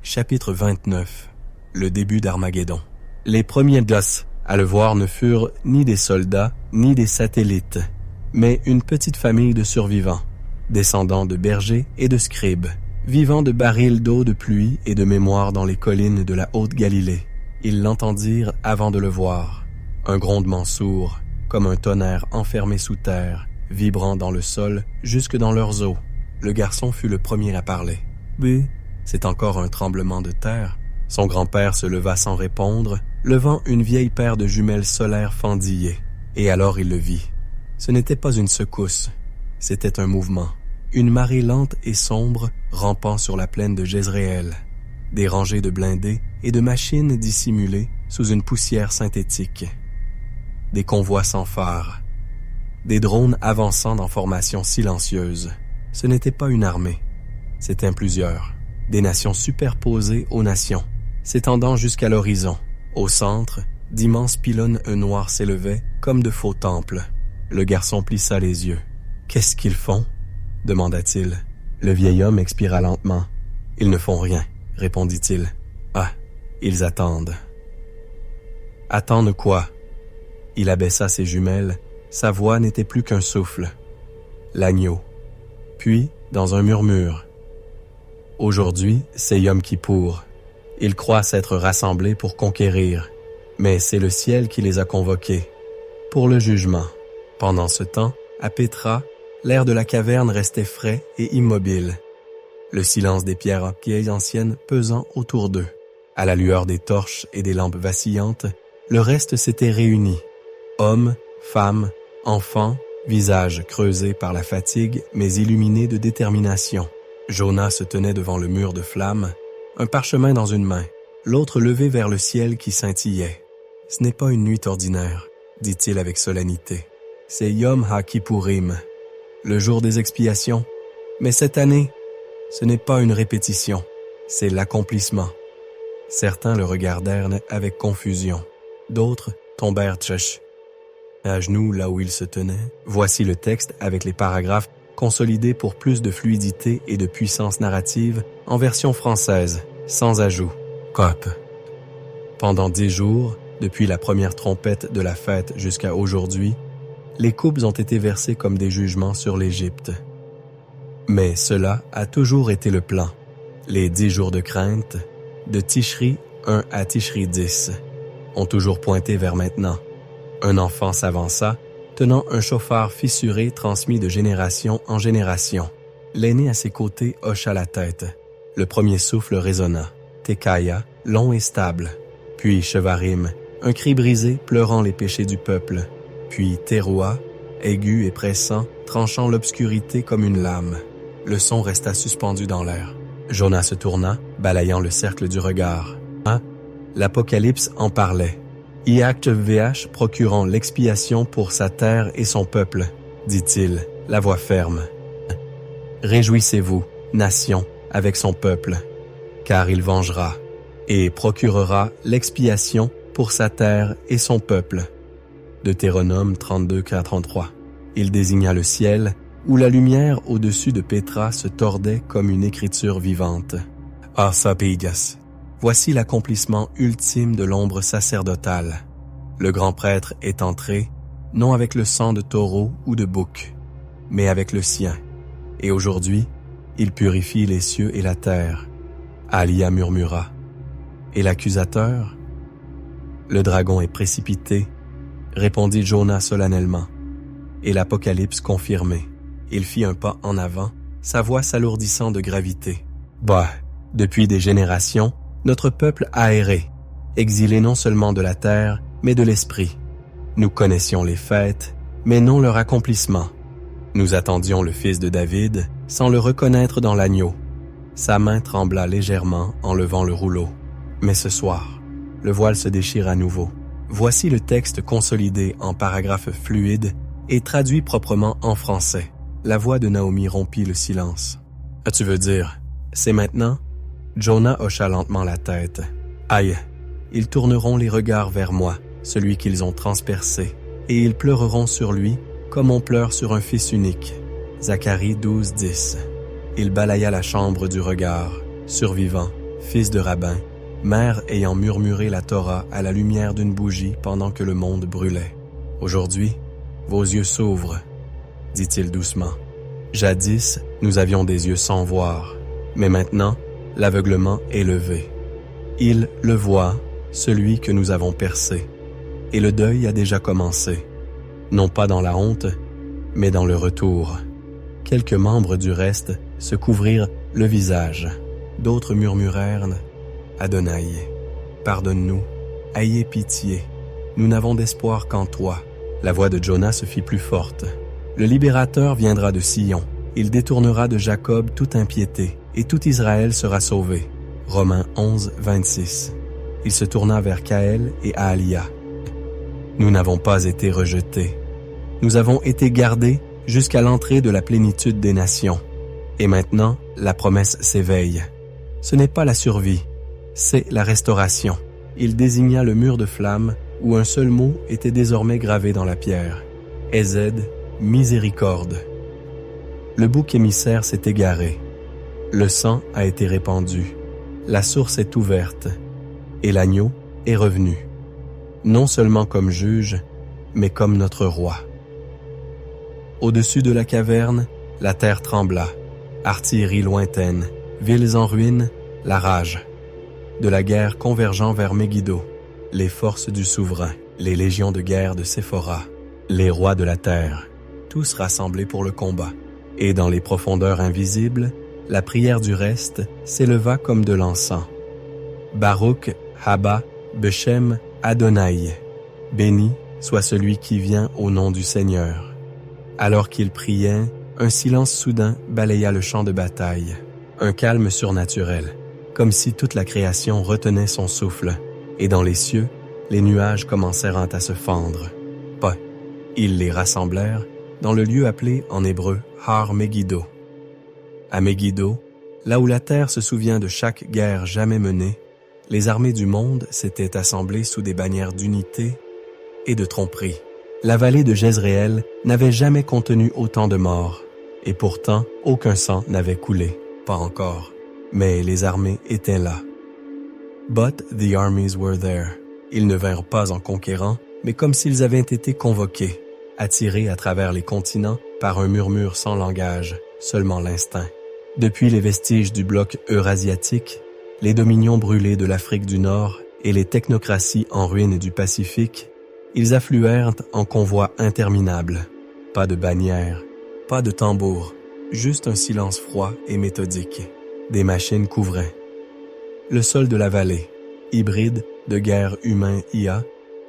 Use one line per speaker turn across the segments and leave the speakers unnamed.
Chapitre 29. Le début d'Armageddon. Les premiers gosses à le voir ne furent ni des soldats, ni des satellites, mais une petite famille de survivants, descendants de bergers et de scribes, vivant de barils d'eau de pluie et de mémoire dans les collines de la Haute-Galilée. Ils l'entendirent avant de le voir. Un grondement sourd, comme un tonnerre enfermé sous terre, vibrant dans le sol jusque dans leurs os. Le garçon fut le premier à parler. « Oui, c'est encore un tremblement de terre. » Son grand-père se leva sans répondre, levant une vieille paire de jumelles solaires fendillées. Et alors il le vit. Ce n'était pas une secousse, c'était un mouvement. Une marée lente et sombre rampant sur la plaine de Jezréel. Des rangées de blindés et de machines dissimulées sous une poussière synthétique. Des convois sans phare. Des drones avançant dans formation silencieuse. Ce n'était pas une armée, c'étaient plusieurs. Des nations superposées aux nations, s'étendant jusqu'à l'horizon. Au centre, d'immenses pylônes noirs s'élevaient comme de faux temples. Le garçon plissa les yeux. « Qu'est-ce qu'ils font ?» demanda-t-il. Le vieil homme expira lentement. « Ils ne font rien, » répondit-il. « Ah, ils attendent. » « Attendent quoi ?» Il abaissa ses jumelles. Sa voix n'était plus qu'un souffle. L'agneau. Puis, dans un murmure. « Aujourd'hui, c'est Yom Kippour. Ils croient s'être rassemblés pour conquérir, mais c'est le ciel qui les a convoqués. Pour le jugement. » Pendant ce temps, à Pétra, l'air de la caverne restait frais et immobile. Le silence des pierres à pieds anciennes pesant autour d'eux. À la lueur des torches et des lampes vacillantes, le reste s'était réuni. Hommes, femmes, enfants, visages creusés par la fatigue mais illuminés de détermination. Jonas se tenait devant le mur de flammes, un parchemin dans une main, l'autre levé vers le ciel qui scintillait. « Ce n'est pas une nuit ordinaire, » dit-il avec solennité. « C'est Yom HaKippurim, le jour des expiations. Mais cette année, ce n'est pas une répétition, c'est l'accomplissement. » Certains le regardèrent avec confusion. D'autres tombèrent à genoux là où il se tenait. Voici le texte avec les paragraphes consolidés pour plus de fluidité et de puissance narrative en version française, sans ajout. Cop. Pendant 10 jours, depuis la première trompette de la fête jusqu'à aujourd'hui, les coupes ont été versées comme des jugements sur l'Égypte. Mais cela a toujours été le plan. Les 10 jours de crainte, de Tishri 1 à Tishri 10, ont toujours pointé vers maintenant. Un enfant s'avança, tenant un chauffard fissuré transmis de génération en génération. L'aîné à ses côtés hocha la tête. Le premier souffle résonna. Tekaya, long et stable. Puis Shevarim, un cri brisé pleurant les péchés du peuple. Puis Teroua, aigu et pressant, tranchant l'obscurité comme une lame. Le son resta suspendu dans l'air. Jonas se tourna, balayant le cercle du regard. Hein? L'Apocalypse en parlait. IACVH procurant l'expiation pour sa terre et son peuple, dit-il, la voix ferme. Réjouissez-vous, nation, avec son peuple, car il vengera et procurera l'expiation pour sa terre et son peuple. Deutéronome 32:33. Il désigna le ciel, où la lumière au-dessus de Pétra se tordait comme une écriture vivante. Arsapigas. Voici l'accomplissement ultime de l'ombre sacerdotale. Le grand prêtre est entré, non avec le sang de taureau ou de bouc, mais avec le sien. Et aujourd'hui, il purifie les cieux et la terre. Alia murmura. Et l'accusateur? Le dragon est précipité, répondit Jonas solennellement. Et l'Apocalypse confirmé. Il fit un pas en avant, sa voix s'alourdissant de gravité. Bah, depuis des générations, notre peuple a erré, exilé non seulement de la terre, mais de l'esprit. Nous connaissions les fêtes, mais non leur accomplissement. Nous attendions le fils de David, sans le reconnaître dans l'agneau. Sa main trembla légèrement en levant le rouleau. Mais ce soir, le voile se déchire à nouveau. Voici le texte consolidé en paragraphes fluides et traduit proprement en français. La voix de Naomi rompit le silence. « Tu veux dire, c'est maintenant ?» Jonah hocha lentement la tête. « Aïe, ils tourneront les regards vers moi, celui qu'ils ont transpercé, et ils pleureront sur lui comme on pleure sur un fils unique. » Zacharie 12:10. Il balaya la chambre du regard, survivant, fils de rabbin, mère ayant murmuré la Torah à la lumière d'une bougie pendant que le monde brûlait. Aujourd'hui, vos yeux s'ouvrent, dit-il doucement. Jadis, nous avions des yeux sans voir, mais maintenant, l'aveuglement est levé. Il le voit, celui que nous avons percé, et le deuil a déjà commencé, non pas dans la honte, mais dans le retour. Quelques membres du reste se couvrirent le visage, d'autres murmurèrent « Adonai, pardonne-nous, ayez pitié, nous n'avons d'espoir qu'en toi. » La voix de Jonah se fit plus forte. Le libérateur viendra de Sion, il détournera de Jacob toute impiété, et tout Israël sera sauvé. Romains 11, 26. Il se tourna vers Kaël et Aalia. Nous n'avons pas été rejetés. Nous avons été gardés jusqu'à l'entrée de la plénitude des nations. Et maintenant, la promesse s'éveille. Ce n'est pas la survie, c'est la restauration. Il désigna le mur de flamme où un seul mot était désormais gravé dans la pierre. Hésed, miséricorde. Le bouc émissaire s'est égaré. Le sang a été répandu. La source est ouverte. Et l'agneau est revenu. Non seulement comme juge, mais comme notre roi. Au-dessus de la caverne, la terre trembla. Artillerie lointaine, villes en ruine, la rage. De la guerre convergeant vers Megiddo, les forces du souverain, les légions de guerre de Séphora, les rois de la terre, tous rassemblés pour le combat. Et dans les profondeurs invisibles, la prière du reste s'éleva comme de l'encens. Baruch, Haba, Beshem, Adonai. Béni soit celui qui vient au nom du Seigneur. Alors qu'il priait, un silence soudain balaya le champ de bataille. Un calme surnaturel, comme si toute la création retenait son souffle. Et dans les cieux, les nuages commencèrent à se fendre. Pas. Ils les rassemblèrent dans le lieu appelé en hébreu Har Megiddo. À Megiddo, là où la terre se souvient de chaque guerre jamais menée, les armées du monde s'étaient assemblées sous des bannières d'unité et de tromperie. La vallée de Jezréel n'avait jamais contenu autant de morts, et pourtant aucun sang n'avait coulé, pas encore. Mais les armées étaient là. But the armies were there. Ils ne vinrent pas en conquérant, mais comme s'ils avaient été convoqués, attirés à travers les continents par un murmure sans langage, seulement l'instinct. Depuis les vestiges du bloc eurasiatique, les dominions brûlées de l'Afrique du Nord et les technocraties en ruine du Pacifique, ils affluèrent en convoi interminable. Pas de bannières, pas de tambours, juste un silence froid et méthodique. Des machines couvraient. Le sol de la vallée, hybride de guerre humain-IA,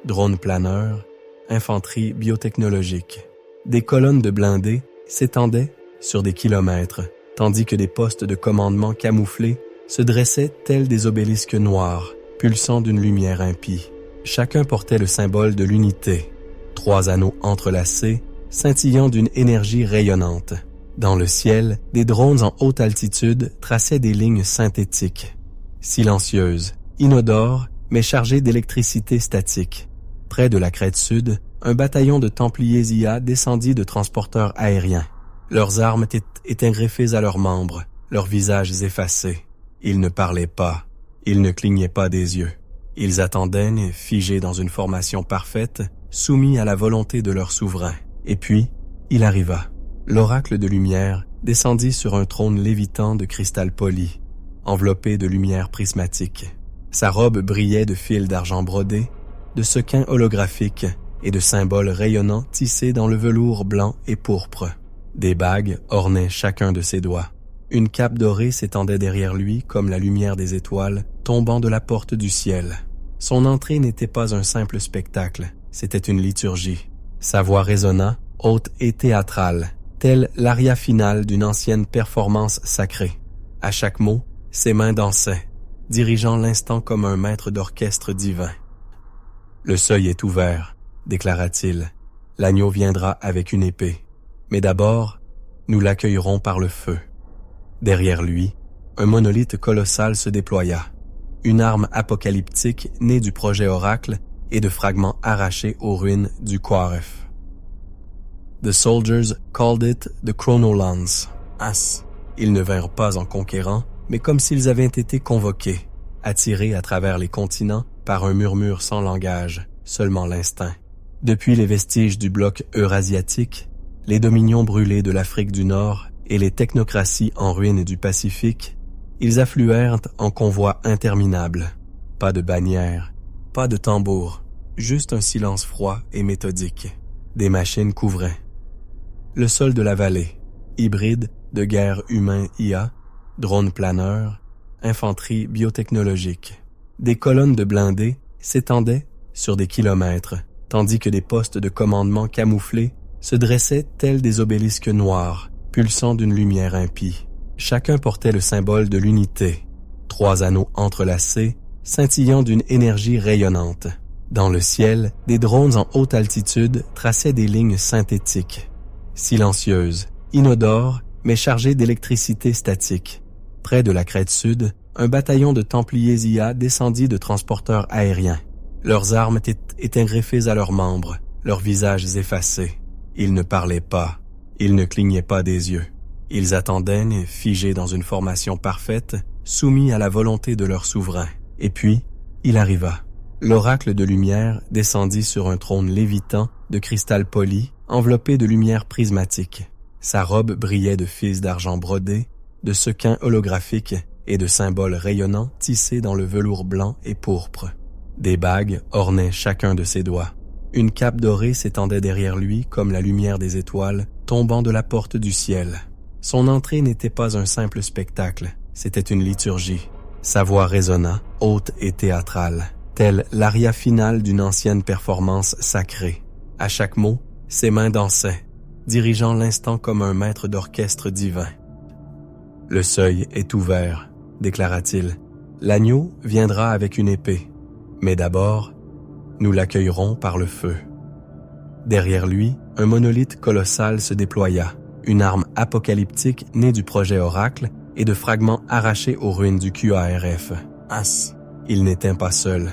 drones planeurs, infanterie biotechnologique. Des colonnes de blindés s'étendaient sur des kilomètres, tandis que des postes de commandement camouflés se dressaient tels des obélisques noirs, pulsant d'une lumière impie. Chacun portait le symbole de l'unité, 3 anneaux entrelacés, scintillant d'une énergie rayonnante. Dans le ciel, des drones en haute altitude traçaient des lignes synthétiques, silencieuses, inodores, mais chargées d'électricité statique. Près de la crête sud, un bataillon de Templiers IA descendit de transporteurs aériens. Leurs armes étaient greffées à leurs membres, leurs visages effacés. Ils ne parlaient pas, ils ne clignaient pas des yeux. Ils attendaient, figés dans une formation parfaite, soumis à la volonté de leur souverain. Et puis, il arriva. L'oracle de lumière descendit sur un trône lévitant de cristal poli, enveloppé de lumière prismatique. Sa robe brillait de fils d'argent brodé, de sequins holographiques et de symboles rayonnants tissés dans le velours blanc et pourpre. Des bagues ornaient chacun de ses doigts. Une cape dorée s'étendait derrière lui comme la lumière des étoiles tombant de la porte du ciel. Son entrée n'était pas un simple spectacle, c'était une liturgie. Sa voix résonna, haute et théâtrale, telle l'aria finale d'une ancienne performance sacrée. À chaque mot, ses mains dansaient, dirigeant l'instant comme un maître d'orchestre divin. « Le seuil est ouvert, déclara-t-il. L'agneau viendra avec une épée. Mais d'abord, nous l'accueillerons par le feu. » Derrière lui, un monolithe colossal se déploya, une arme apocalyptique née du projet Oracle et de fragments arrachés aux ruines du Quaref. The soldiers called it the Chronolance. As. Ils ne vinrent pas en conquérant, mais comme s'ils avaient été convoqués, attirés à travers les continents par un murmure sans langage, seulement l'instinct. Depuis les vestiges du bloc eurasiatique, les dominions brûlés de l'Afrique du Nord et les technocraties en ruine du Pacifique, ils affluèrent en convois interminables. Pas de bannières, pas de tambours, juste un silence froid et méthodique. Des machines couvraient. Le sol de la vallée, hybride de guerre humain-IA, drones planeurs, infanterie biotechnologique. Des colonnes de blindés s'étendaient sur des kilomètres, tandis que des postes de commandement camouflés se dressaient tels des obélisques noirs, pulsant d'une lumière impie. Chacun portait le symbole de l'unité, 3 anneaux entrelacés, scintillant d'une énergie rayonnante. Dans le ciel, des drones en haute altitude traçaient des lignes synthétiques, silencieuses, inodores, mais chargées d'électricité statique. Près de la crête sud, un bataillon de Templiers IA descendit de transporteurs aériens. Leurs armes étaient greffées à leurs membres, leurs visages effacés. Ils ne parlaient pas, ils ne clignaient pas des yeux. Ils attendaient, figés dans une formation parfaite, soumis à la volonté de leur souverain. Et puis, il arriva. L'oracle de lumière descendit sur un trône lévitant de cristal poli, enveloppé de lumière prismatique. Sa robe brillait de fils d'argent brodés, de sequins holographiques et de symboles rayonnants tissés dans le velours blanc et pourpre. Des bagues ornaient chacun de ses doigts. Une cape dorée s'étendait derrière lui comme la lumière des étoiles tombant de la porte du ciel. Son entrée n'était pas un simple spectacle, c'était une liturgie. Sa voix résonna, haute et théâtrale, telle l'aria finale d'une ancienne performance sacrée. À chaque mot, ses mains dansaient, dirigeant l'instant comme un maître d'orchestre divin. « Le seuil est ouvert, déclara-t-il. L'agneau viendra avec une épée, mais d'abord, nous l'accueillerons par le feu. » Derrière lui, un monolithe colossal se déploya, une arme apocalyptique née du projet Oracle et de fragments arrachés aux ruines du QARF. As, il n'était pas seul.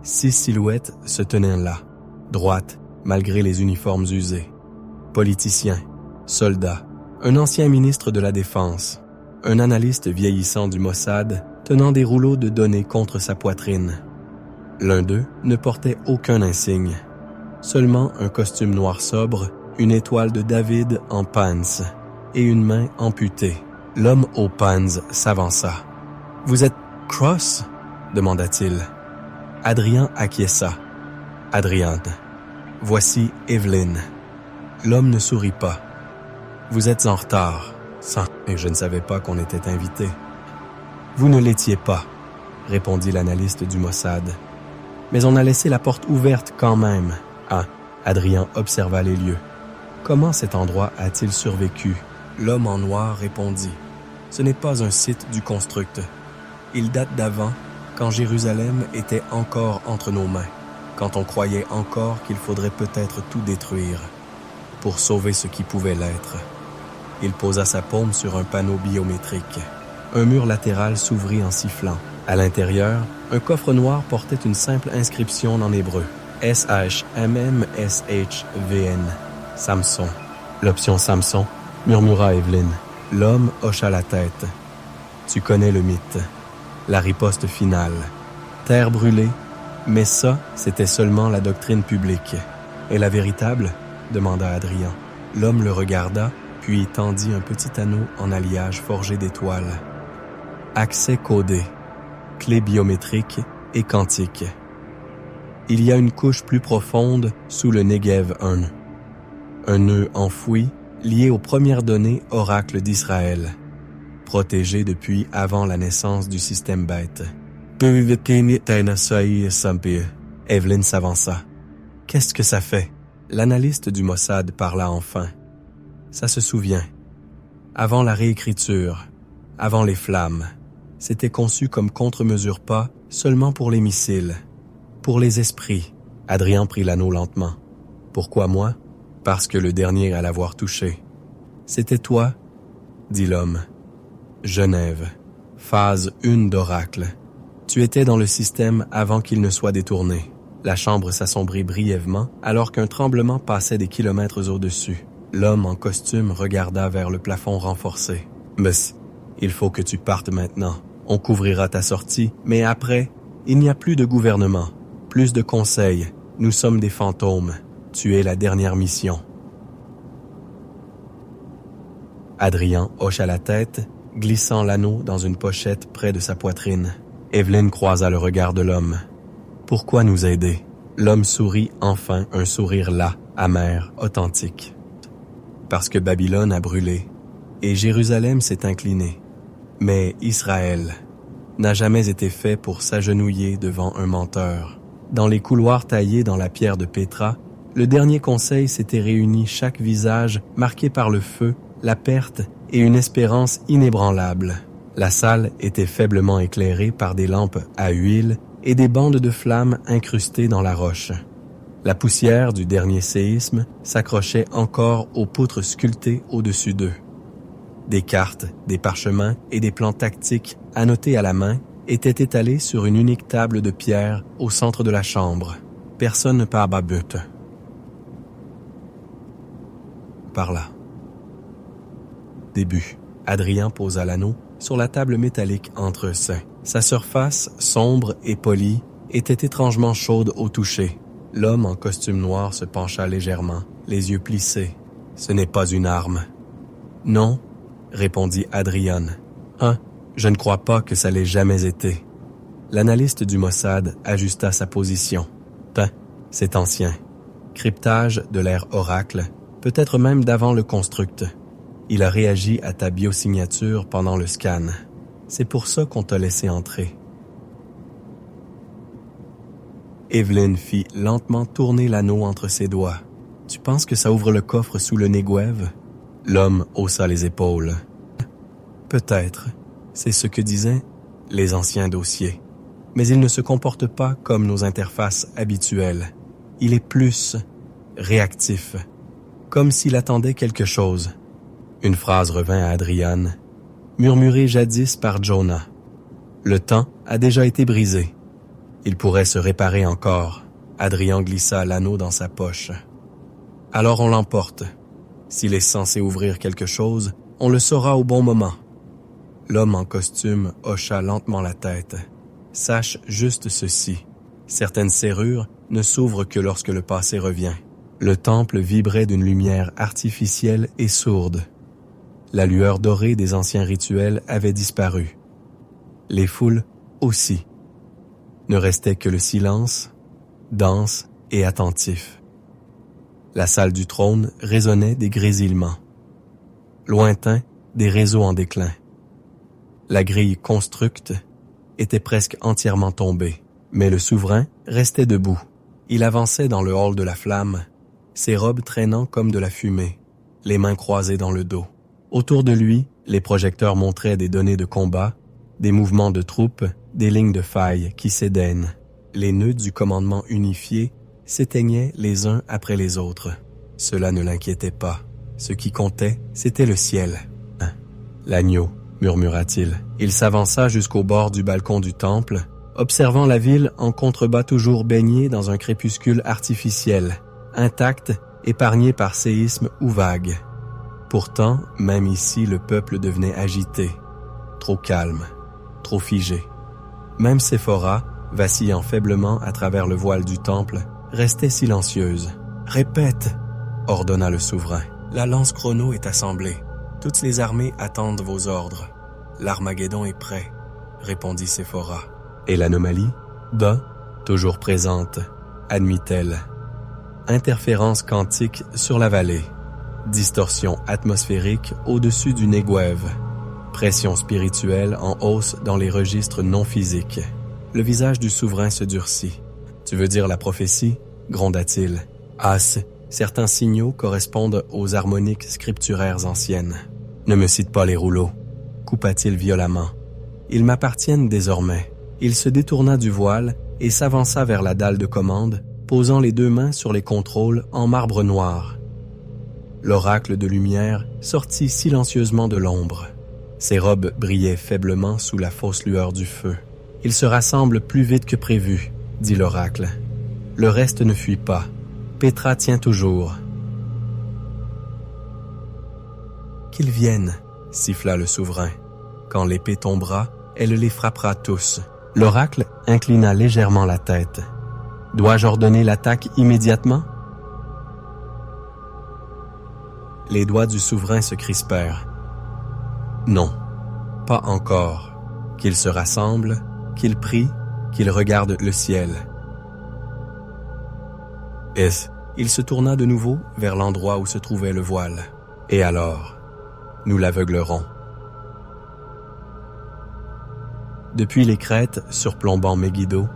6 silhouettes se tenaient là, droites, malgré les uniformes usés. Politiciens, soldats, un ancien ministre de la Défense, un analyste vieillissant du Mossad tenant des rouleaux de données contre sa poitrine. L'un d'eux ne portait aucun insigne, seulement un costume noir sobre, une étoile de David en pants et une main amputée. L'homme aux pants s'avança. « Vous êtes Cross ?» demanda-t-il. Adrien acquiesça. « Adrian, voici Evelyn. » L'homme ne sourit pas. « Vous êtes en retard. Et je ne savais pas qu'on était invité. »« Vous ne l'étiez pas, » répondit l'analyste du Mossad. « Mais on a laissé la porte ouverte quand même. » Ah, Adrien observa les lieux. « Comment cet endroit a-t-il survécu ?» L'homme en noir répondit. « Ce n'est pas un site du construct. Il date d'avant, quand Jérusalem était encore entre nos mains, quand on croyait encore qu'il faudrait peut-être tout détruire pour sauver ce qui pouvait l'être. » Il posa sa paume sur un panneau biométrique. Un mur latéral s'ouvrit en sifflant. À l'intérieur, un coffre noir portait une simple inscription en hébreu. SHMMSHVN. Samson. L'option Samson, murmura Evelyn. L'homme hocha la tête. Tu connais le mythe. La riposte finale. Terre brûlée. Mais ça, c'était seulement la doctrine publique. Et la véritable? Demanda Adrien. L'homme le regarda, puis tendit un petit anneau en alliage forgé d'étoiles. Accès codé, clé biométrique et quantique. Il y a une couche plus profonde sous le Negev 1. Un nœud enfoui, lié aux premières données Oracle d'Israël, protégé depuis avant la naissance du système bête. Evelyn s'avança. Qu'est-ce que ça fait? L'analyste du Mossad parla enfin. Ça se souvient. Avant la réécriture, avant les flammes, c'était conçu comme contre-mesure pas seulement pour les missiles, pour les esprits. Adrien prit l'anneau lentement. Pourquoi moi? Parce que le dernier à l'avoir touché. C'était toi, dit l'homme. Genève, phase 1 d'Oracle. Tu étais dans le système avant qu'il ne soit détourné. La chambre s'assombrit brièvement alors qu'un tremblement passait des kilomètres au-dessus. L'homme en costume regarda vers le plafond renforcé. « Mais Il faut que tu partes maintenant. On couvrira ta sortie, mais après, il n'y a plus de gouvernement, plus de conseils. Nous sommes des fantômes. Tu es la dernière mission. » Adrien hocha la tête, glissant l'anneau dans une pochette près de sa poitrine. Evelyn croisa le regard de l'homme. « Pourquoi nous aider ?» L'homme sourit enfin un sourire las, amer, authentique. « Parce que Babylone a brûlé, et Jérusalem s'est inclinée. Mais Israël n'a jamais été fait pour s'agenouiller devant un menteur. Dans les couloirs taillés dans la pierre de Pétra, le dernier conseil s'était réuni, chaque visage marqué par le feu, la perte et une espérance inébranlable. La salle était faiblement éclairée par des lampes à huile et des bandes de flammes incrustées dans la roche. La poussière du dernier séisme s'accrochait encore aux poutres sculptées au-dessus d'eux. Des cartes, des parchemins et des plans tactiques annotés à la main étaient étalés sur une unique table de pierre au centre de la chambre. Personne ne part à but. Par là. Début. Adrien posa l'anneau sur la table métallique entre eux. Sa surface, sombre et polie, était étrangement chaude au toucher. L'homme en costume noir se pencha légèrement, les yeux plissés. « Ce n'est pas une arme. »« Non, » répondit Adrien. « Je ne crois pas que ça l'ait jamais été. » L'analyste du Mossad ajusta sa position. « C'est ancien. Cryptage de l'ère Oracle, peut-être même d'avant le construct. Il a réagi à ta biosignature pendant le scan. C'est pour ça qu'on t'a laissé entrer. » Evelyn fit lentement tourner l'anneau entre ses doigts. « Tu penses que ça ouvre le coffre sous le Negev ?» L'homme haussa les épaules. « Peut-être, c'est ce que disaient les anciens dossiers. Mais il ne se comporte pas comme nos interfaces habituelles. Il est plus réactif, comme s'il attendait quelque chose. » Une phrase revint à Adrian, murmurée jadis par Jonah. Le temps a déjà été brisé. Il pourrait se réparer encore. Adrien glissa l'anneau dans sa poche. Alors on l'emporte. S'il est censé ouvrir quelque chose, on le saura au bon moment. L'homme en costume hocha lentement la tête. Sache juste ceci. Certaines serrures ne s'ouvrent que lorsque le passé revient. Le temple vibrait d'une lumière artificielle et sourde. La lueur dorée des anciens rituels avait disparu. Les foules aussi. Ne restait que le silence, dense et attentif. La salle du trône résonnait des grésillements. Lointain, des réseaux en déclin. La grille constructe était presque entièrement tombée, mais le souverain restait debout. Il avançait dans le hall de la flamme, ses robes traînant comme de la fumée, les mains croisées dans le dos. Autour de lui, les projecteurs montraient des données de combat, des mouvements de troupes, des lignes de failles qui s'édeignent. Les nœuds du commandement unifié s'éteignaient les uns après les autres. Cela ne l'inquiétait pas. Ce qui comptait, c'était le ciel. « L'agneau », murmura-t-il. Il s'avança jusqu'au bord du balcon du temple, observant la ville en contrebas toujours baignée dans un crépuscule artificiel, intacte, épargnée par séismes ou vagues. Pourtant, même ici, le peuple devenait agité, trop calme, trop figé. Même Séphora, vacillant faiblement à travers le voile du temple, restait silencieuse. « Répète !» ordonna le souverain. « La lance chrono est assemblée. Toutes les armées attendent vos ordres. L'Armageddon est prêt, » répondit Séphora. « Et l'anomalie ?»« Toujours présente, » admit-elle. Interférence quantique sur la vallée. Distorsion atmosphérique au-dessus du Negev. Pression spirituelle en hausse dans les registres non physiques. Le visage du souverain se durcit. « Tu veux dire la prophétie ?» gronda-t-il. « Certains signaux correspondent aux harmoniques scripturaires anciennes. Ne me cite pas les rouleaux, » coupa-t-il violemment. « Ils m'appartiennent désormais. » Il se détourna du voile et s'avança vers la dalle de commande, posant les deux mains sur les contrôles en marbre noir. L'oracle de lumière sortit silencieusement de l'ombre. Ses robes brillaient faiblement sous la fausse lueur du feu. « Ils se rassemblent plus vite que prévu, » dit l'oracle. « Le reste ne fuit pas. Pétra tient toujours. »« Qu'ils viennent, » siffla le souverain. Quand l'épée tombera, elle les frappera tous. L'oracle inclina légèrement la tête. Dois-je ordonner l'attaque immédiatement? Les doigts du souverain se crispèrent. Non, pas encore. Qu'il se rassemble, qu'il prie, qu'il regarde le ciel. Il se tourna de nouveau vers l'endroit où se trouvait le voile. Et alors, nous l'aveuglerons. Depuis les crêtes surplombant Megiddo,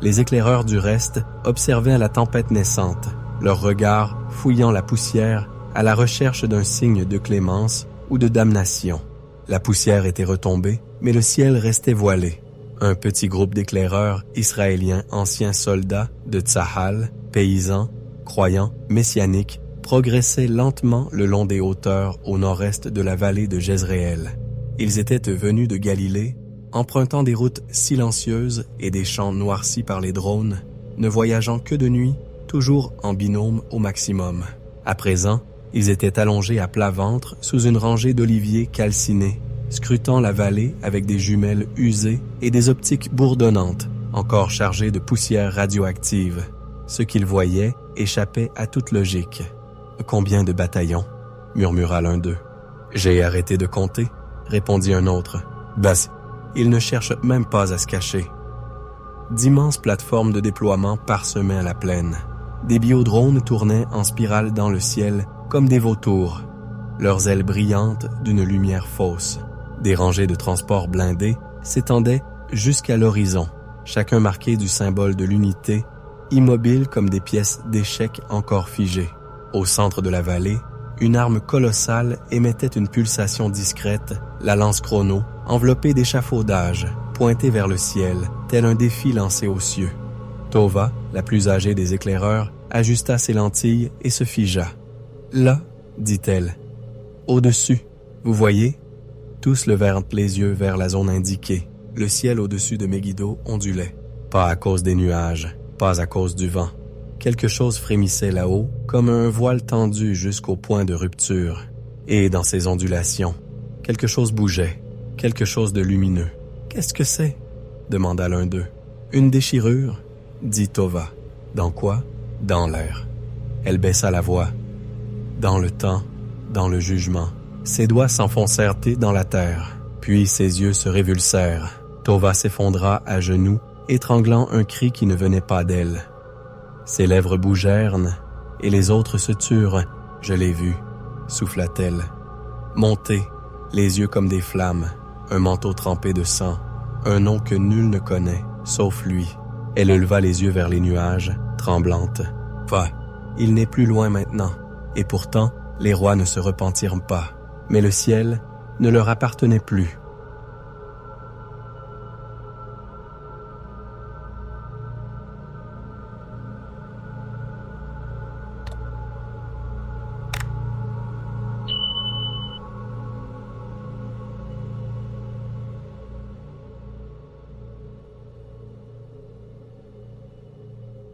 les éclaireurs du reste observaient la tempête naissante, leurs regards fouillant la poussière à la recherche d'un signe de clémence ou de damnation. La poussière était retombée, mais le ciel restait voilé. Un petit groupe d'éclaireurs israéliens anciens soldats de Tsahal, paysans, croyants, messianiques, progressaient lentement le long des hauteurs au nord-est de la vallée de Jezréel. Ils étaient venus de Galilée, empruntant des routes silencieuses et des champs noircis par les drones, ne voyageant que de nuit, toujours en binôme au maximum. À présent, ils étaient allongés à plat ventre sous une rangée d'oliviers calcinés, scrutant la vallée avec des jumelles usées et des optiques bourdonnantes, encore chargées de poussière radioactive. Ce qu'ils voyaient échappait à toute logique. « Combien de bataillons ?» murmura l'un d'eux. « J'ai arrêté de compter », répondit un autre. « Bas, ils ne cherchent même pas à se cacher. » D'immenses plateformes de déploiement parsemaient à la plaine. Des biodrones tournaient en spirale dans le ciel comme des vautours, leurs ailes brillantes d'une lumière fausse. Des rangées de transports blindés s'étendaient jusqu'à l'horizon, chacun marqué du symbole de l'unité, immobiles comme des pièces d'échecs encore figées. Au centre de la vallée, une arme colossale émettait une pulsation discrète, la lance chrono, enveloppée d'échafaudages, pointée vers le ciel, tel un défi lancé aux cieux. Tova, la plus âgée des éclaireurs, ajusta ses lentilles et se figea. « Là, dit-elle, au-dessus, vous voyez ?» Tous levèrent les yeux vers la zone indiquée. Le ciel au-dessus de Megiddo ondulait. Pas à cause des nuages, pas à cause du vent. Quelque chose frémissait là-haut, comme un voile tendu jusqu'au point de rupture. Et dans ces ondulations, quelque chose bougeait, quelque chose de lumineux. « Qu'est-ce que c'est ?» demanda l'un d'eux. « Une déchirure ?» dit Tova. « Dans quoi ?» ?»« Dans l'air. » Elle baissa la voix. Dans le temps, dans le jugement, ses doigts s'enfoncèrent dans la terre, puis ses yeux se révulsèrent. Tova s'effondra à genoux, étranglant un cri qui ne venait pas d'elle. Ses lèvres bougèrent, et les autres se turent. « Je l'ai vu », souffla-t-elle. Monter, les yeux comme des flammes, un manteau trempé de sang, un nom que nul ne connaît, sauf lui. Elle leva les yeux vers les nuages, tremblante. « Va, il n'est plus loin maintenant. » Et pourtant, les rois ne se repentirent pas. Mais le ciel ne leur appartenait plus.